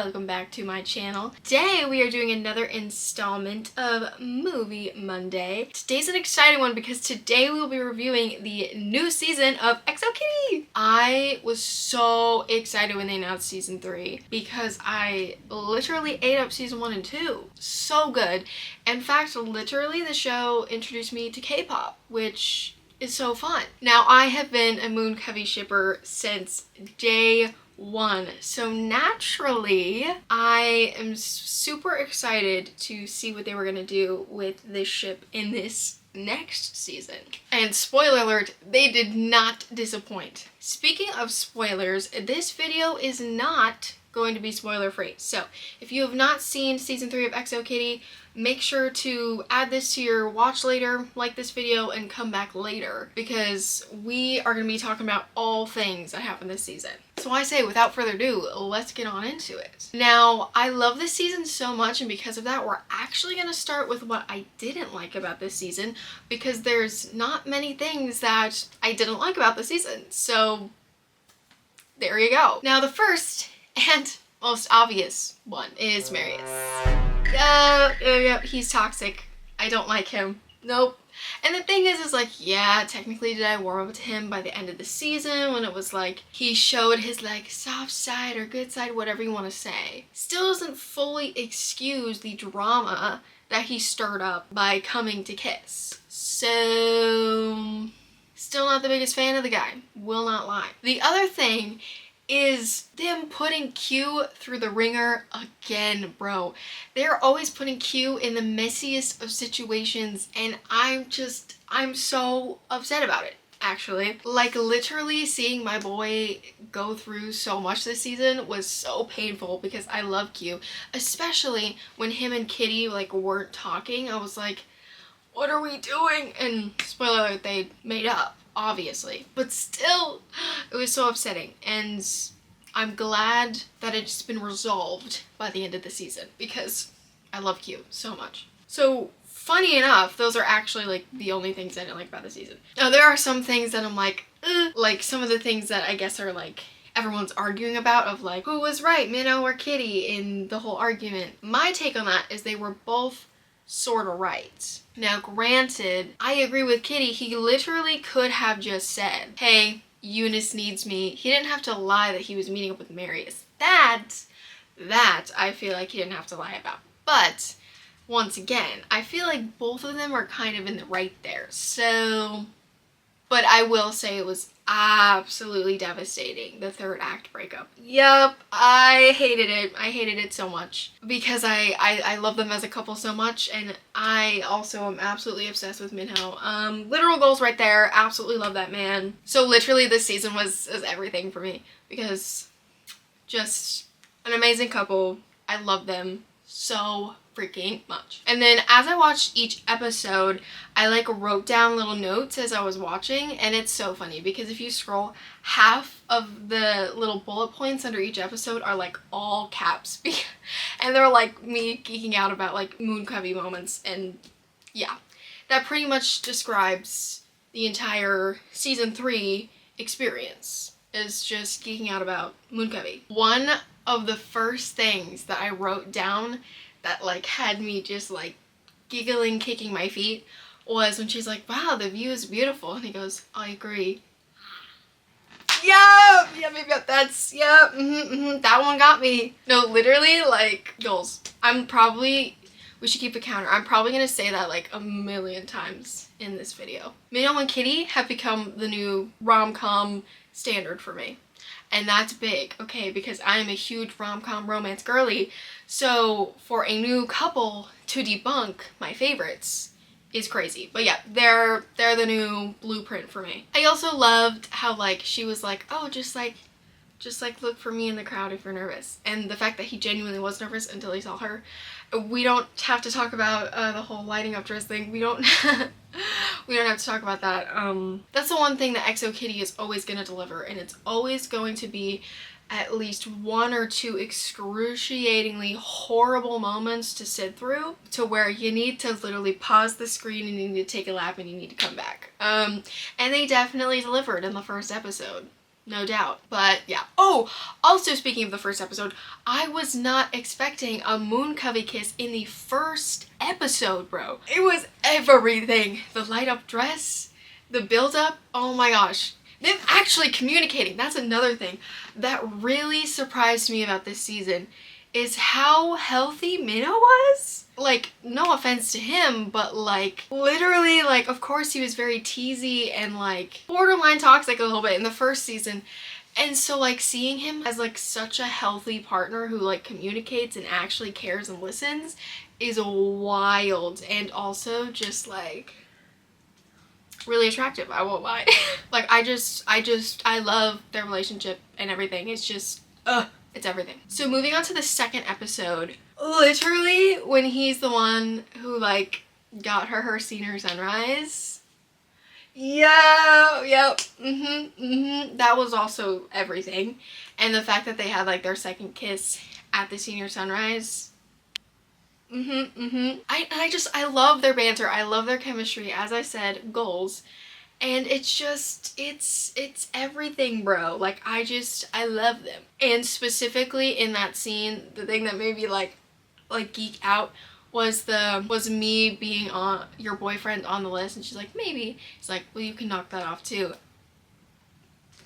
welcome back to my channel. Today we are doing another installment of Movie Monday. Today's an exciting one because today we will be reviewing the new season of XOKitty. I was so excited when they announced season 3 because I literally ate up season 1 and 2. So good. In fact, literally the show introduced me to K-pop, which is so fun. Now, I have been a MOONCOVEY shipper since day one, so naturally I am super excited to see what they were gonna do with this ship in this next season. And spoiler alert, they did not disappoint. Speaking of spoilers, this video is not going to be spoiler free. So if you have not seen season 3 of XOKitty, make sure to add this to your watch later, like this video, and come back later because we are going to be talking about all things that happened this season. So I say, without further ado, let's get on into it. Now, I love this season so much, and because of that, we're actually going to start with what I didn't like about this season because there's not many things that I didn't like about the season. So there you go. Now, the first and most obvious one is Marius. He's toxic. I don't like him. Nope. And the thing is like, yeah, technically did I warm up to him by the end of the season when it was like, he showed his like soft side or good side, whatever you want to say. Still doesn't fully excuse the drama that he stirred up by coming to kiss. So, still not the biggest fan of the guy. Will not lie. The other thing is them putting Q through the ringer again, bro. They're always putting Q in the messiest of situations, and I'm so upset about it, actually. Like, literally seeing my boy go through so much this season was so painful because I love Q, especially when him and Kitty, like, weren't talking. I was like, what are we doing? And spoiler alert, they made up, obviously, but still it was so upsetting, and I'm glad that it's been resolved by the end of the season because I love Q so much. So funny enough, those are actually like the only things I didn't like about the season. Now there are some things that I'm like some of the things that I guess are like everyone's arguing about of like who was right, Minho or Kitty in the whole argument. My take on that is they were both sort of right. Now granted, I agree with Kitty. He literally could have just said, hey, Eunice needs me. He didn't have to lie that he was meeting up with Marius. That I feel like he didn't have to lie about. But once again, I feel like both of them are kind of in the right there. So, but I will say it was absolutely devastating, the third act breakup. Yup, I hated it. I hated it so much because I love them as a couple so much, and I also am absolutely obsessed with Minho. Literal goals right there. Absolutely love that man. So literally this season was everything for me because just an amazing couple. I love them so freaking much. And then as I watched each episode, I like wrote down little notes as I was watching, and it's so funny because if you scroll, half of the little bullet points under each episode are like all caps and they're like me geeking out about like MOONCOVEY moments, and yeah, that pretty much describes the entire season 3 experience, is just geeking out about MOONCOVEY. One of the first things that I wrote down that like had me just like giggling, kicking my feet, was when she's like, wow, the view is beautiful, and he goes, I agree. Yeah, maybe that's, yeah, that one got me. No, literally, like, goals. We should keep a counter. I'm probably gonna say that like a million times in this video. Minho and Kitty have become the new rom-com standard for me. And that's big, okay, because I am a huge rom-com romance girly. So for a new couple to debunk my favorites is crazy. But yeah, they're the new blueprint for me. I also loved how like she was like, oh, just like look for me in the crowd if you're nervous. And the fact that he genuinely was nervous until he saw her. We don't have to talk about the whole lighting up dress thing. We don't we don't have to talk about that. That's the one thing that XOKitty is always going to deliver, and it's always going to be at least 1 or 2 excruciatingly horrible moments to sit through, to where you need to literally pause the screen and you need to take a lap and you need to come back. And they definitely delivered in the first episode. no doubt. But yeah. Oh, also speaking of the first episode, I was not expecting a MOONCOVEY kiss in the first episode, bro. It was everything. The light up dress, the build up, oh my gosh. Them actually communicating, that's another thing that really surprised me about this season, is how healthy Minho was. Like, no offense to him, but like, literally, like, of course he was very teasy and like borderline toxic a little bit in the first season. And so like seeing him as like such a healthy partner who like communicates and actually cares and listens is wild, and also just like really attractive, I won't lie. Like I love their relationship and everything. It's just, it's everything. So moving on to the second episode, literally when he's the one who like got her senior sunrise. Yeah, yep, that was also everything. And the fact that they had like their second kiss at the senior sunrise. I love their banter. I love their chemistry. As I said, goals. And it's just, it's everything, bro. Like, I love them. And specifically in that scene, the thing that made me like geek out was me being on your boyfriend on the list, and she's like, maybe. He's like, well, you can knock that off too.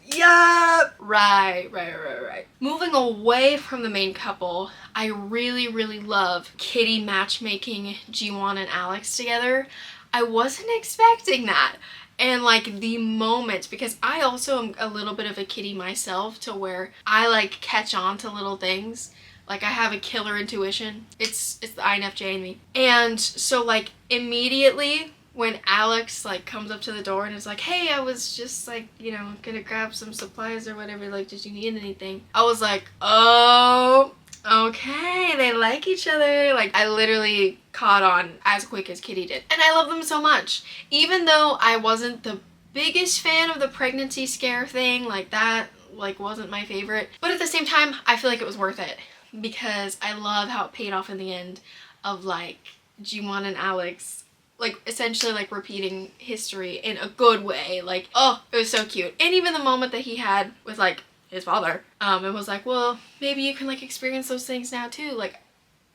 Yeah, right. Moving away from the main couple, I really love Kitty matchmaking Jiwon and Alex together. I wasn't expecting that. And like the moment, because I also am a little bit of a Kitty myself, to where I like catch on to little things. Like I have a killer intuition. It's the INFJ in me. And so like immediately when Alex like comes up to the door and is like, hey, I was just like, you know, gonna grab some supplies or whatever, like, did you need anything? I was like, oh, okay, they like each other. Like I literally caught on as quick as Kitty did. And I love them so much. Even though I wasn't the biggest fan of the pregnancy scare thing, like that like wasn't my favorite. But at the same time, I feel like it was worth it, because I love how it paid off in the end of like Jiwon and Alex like essentially like repeating history in a good way. Like, oh, it was so cute. And even the moment that he had with like his father, it was like, well, maybe you can like experience those things now too. Like,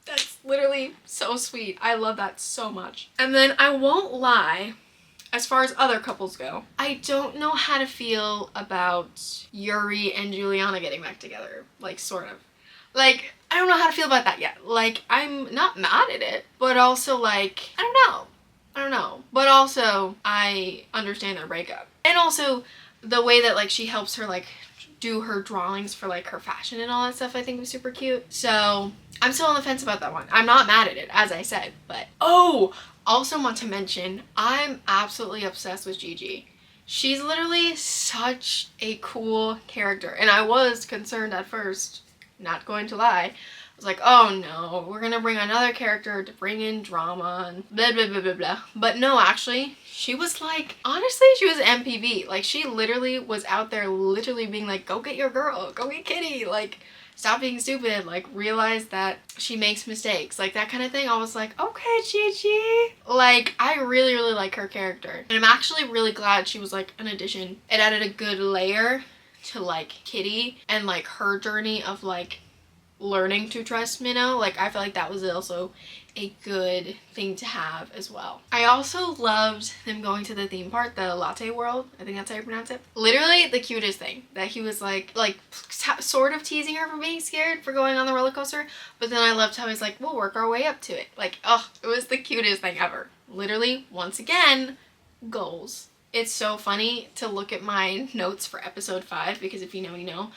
that's literally so sweet. I love that so much. And then I won't lie, as far as other couples go, I don't know how to feel about Yuri and Juliana getting back together. Like, sort of. Like, I don't know how to feel about that yet. Like, I'm not mad at it, but also like, I don't know. But also, I understand their breakup. And also, the way that like she helps her like do her drawings for like her fashion and all that stuff, I think was super cute. So, I'm still on the fence about that one. I'm not mad at it, as I said, but oh, also want to mention, I'm absolutely obsessed with Gigi. She's literally such a cool character, and I was concerned at first, not going to lie. I was like, oh no, we're gonna bring another character to bring in drama and blah blah blah blah blah. But no, actually, she was like, honestly, she was MPV. Like, she literally was out there literally being like, go get your girl, go get Kitty, like, stop being stupid, like, realize that she makes mistakes, like that kind of thing. I was like, okay, Gigi. Like, I really like her character. And I'm actually really glad she was like an addition. It added a good layer to like Kitty and like her journey of like learning to trust Minho. Like, I feel like that was also a good thing to have as well. I also loved them going to the theme park, the Latte World. I think that's how you pronounce it. Literally the cutest thing, that he was like sort of teasing her for being scared for going on the roller coaster, but then I loved how he's like, we'll work our way up to it. Like, oh, it was the cutest thing ever. Literally, once again, goals. It's so funny to look at my notes for episode 5, because if you know, you know.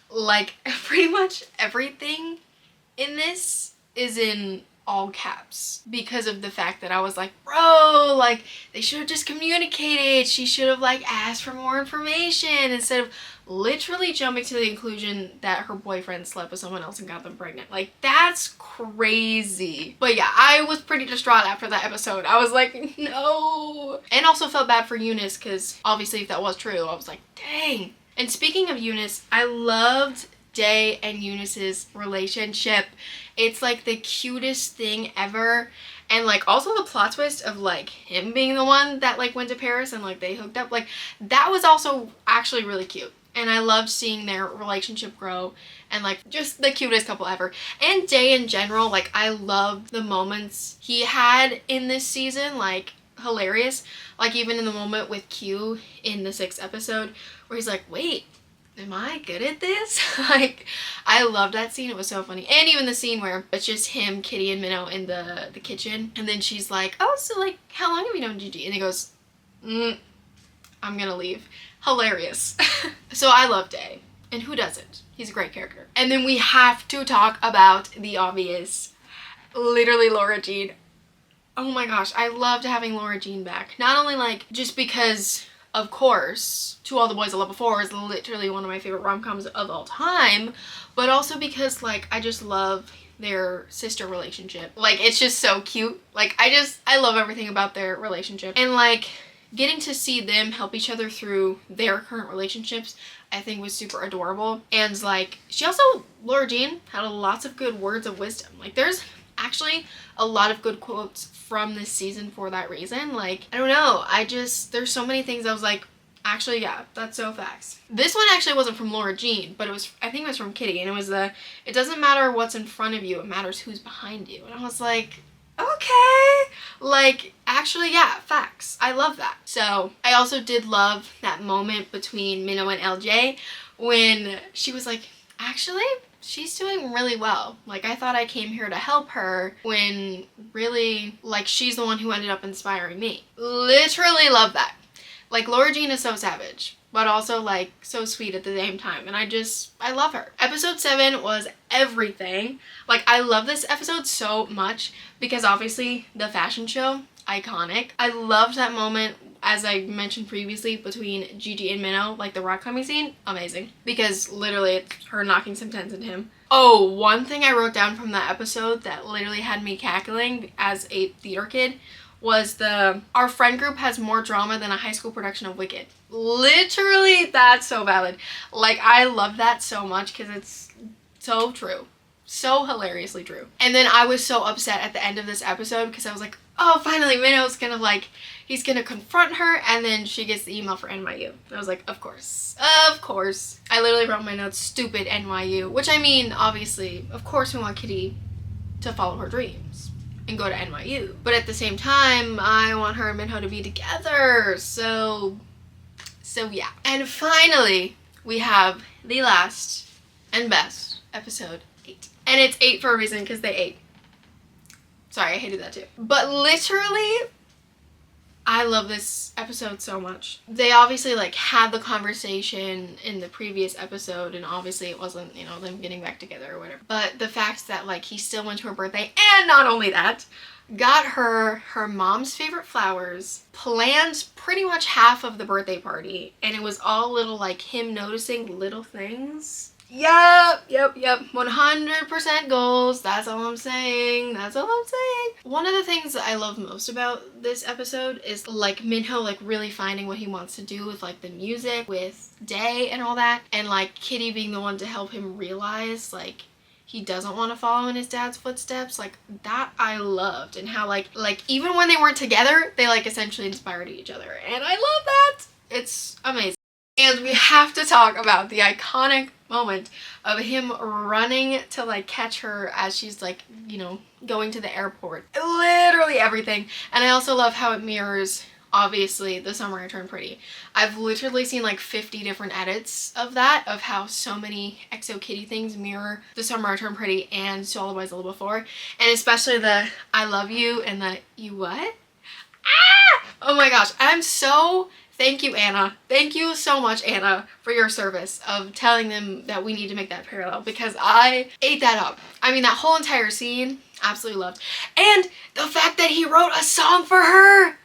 Like, pretty much everything in this is in all caps, because of the fact that I was like, bro, like, they should have just communicated. She should have like asked for more information instead of literally jumping to the conclusion that her boyfriend slept with someone else and got them pregnant. Like, that's crazy. But yeah, I was pretty distraught after that episode. I was like, no. And also felt bad for Eunice, because obviously if that was true, I was like, dang. And speaking of Eunice, I loved Day and Eunice's relationship. It's like the cutest thing ever. And like also the plot twist of like him being the one that like went to Paris and like they hooked up, like that was also actually really cute. And I loved seeing their relationship grow and like just the cutest couple ever. And Day in general, like I loved the moments he had in this season, like hilarious. Like even in the moment with Q in the 6th episode where he's like, wait, am I good at this? Like I loved that scene. It was so funny. And even the scene where it's just him, Kitty, and Minnow in the kitchen, and then she's like, oh, so like how long have you known Gigi? And he goes, I'm gonna leave. Hilarious. So I love Day, and who doesn't? He's a great character. And then we have to talk about the obvious, literally Laura Jean. Oh my gosh, I loved having Laura Jean back. Not only like just because, of course, To All the Boys I Loved Before is literally one of my favorite rom-coms of all time, but also because like I just love their sister relationship. Like it's just so cute. Like I love everything about their relationship. And like getting to see them help each other through their current relationships I think was super adorable. And like she also, Laura Jean, had lots of good words of wisdom. Like there's actually a lot of good quotes from this season for that reason. Like I don't know, there's so many things I was like, actually yeah, that's so facts. This one actually wasn't from Laura Jean, but I think it was from Kitty, and it was it doesn't matter what's in front of you, it matters who's behind you. And I was like, okay, like actually yeah, facts. I love that. So I also did love that moment between Minnow and LJ when she was like, actually she's doing really well. Like I thought I came here to help her, when really like she's the one who ended up inspiring me. Literally love that. Like Laura Jean is so savage, but also like so sweet at the same time, and I love her. Episode 7 was everything. Like I love this episode so much because obviously the fashion show, iconic. I loved that moment, as I mentioned previously, between Gigi and Minnow, like the rock climbing scene, amazing. Because literally it's her knocking some sense into him. Oh, one thing I wrote down from that episode that literally had me cackling as a theater kid was our friend group has more drama than a high school production of Wicked. Literally, that's so valid. Like I love that so much because it's so true. So hilariously true. And then I was so upset at the end of this episode because I was like, oh, finally Minnow's gonna like, he's gonna confront her, and then she gets the email for NYU. And I was like, of course. Of course. I literally wrote my notes, stupid NYU. Which I mean, obviously, of course we want Kitty to follow her dreams and go to NYU. But at the same time, I want her and Minho to be together. So yeah. And finally, we have the last and best episode 8. And it's 8 for a reason, because they ate. Sorry, I hated that too. But literally, I love this episode so much. They obviously like had the conversation in the previous episode, and obviously it wasn't, you know, them getting back together or whatever. But the fact that like he still went to her birthday, and not only that, got her mom's favorite flowers, planned pretty much half of the birthday party, and it was all little like him noticing little things. Yep. 100% goals. That's all I'm saying. That's all I'm saying. One of the things that I love most about this episode is like Minho like really finding what he wants to do with like the music, with Day and all that, and like Kitty being the one to help him realize like he doesn't want to follow in his dad's footsteps. Like that I loved, and how like even when they weren't together, they like essentially inspired each other, and I love that. It's amazing. And we have to talk about the iconic moment of him running to like catch her as she's like, you know, going to the airport. Literally everything. And I also love how it mirrors, obviously, The Summer I Turned Pretty. I've literally seen like 50 different edits of that, of how so many EXO Kitty things mirror The Summer I Turned Pretty and So All the Boys I Loved Before. And especially the I love you and the you what? Ah! Oh my gosh, thank you, Anna. Thank you so much, Anna, for your service of telling them that we need to make that parallel, because I ate that up. I mean, that whole entire scene, absolutely loved. And the fact that he wrote a song for her.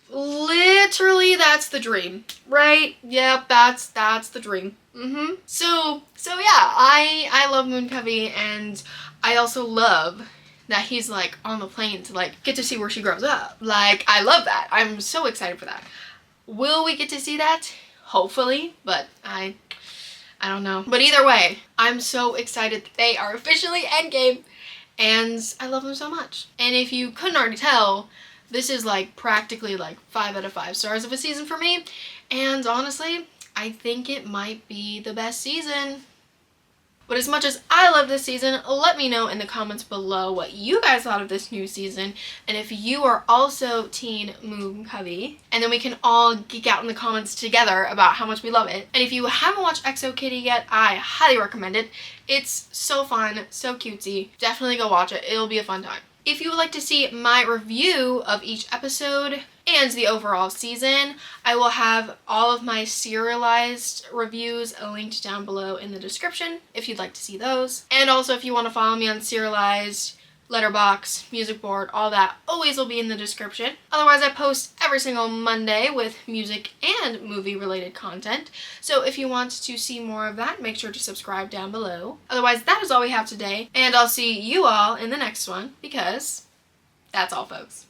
Literally, that's the dream, right? Yep, that's the dream. So yeah, I love MOONCOVEY, and I also love that he's like on the plane to like get to see where she grows up. Like, I love that. I'm so excited for that. Will we get to see that? Hopefully, but I don't know. But either way, I'm so excited that they are officially endgame, and I love them so much. And if you couldn't already tell, this is like practically like 5 out of 5 stars of a season for me. And honestly, I think it might be the best season. But as much as I love this season, let me know in the comments below what you guys thought of this new season, and if you are also teen MOONCOVEY, and then we can all geek out in the comments together about how much we love it. And if you haven't watched XO Kitty yet, I highly recommend it. It's so fun, so cutesy. Definitely go watch it. It'll be a fun time. If you would like to see my review of each episode and the overall season, I will have all of my serialized reviews linked down below in the description if you'd like to see those. And also if you want to follow me on Serialized, Letterboxd, Musicboard, all that always will be in the description. Otherwise, I post every single Monday with music and movie related content. So if you want to see more of that, make sure to subscribe down below. Otherwise, that is all we have today, and I'll see you all in the next one, because that's all, folks.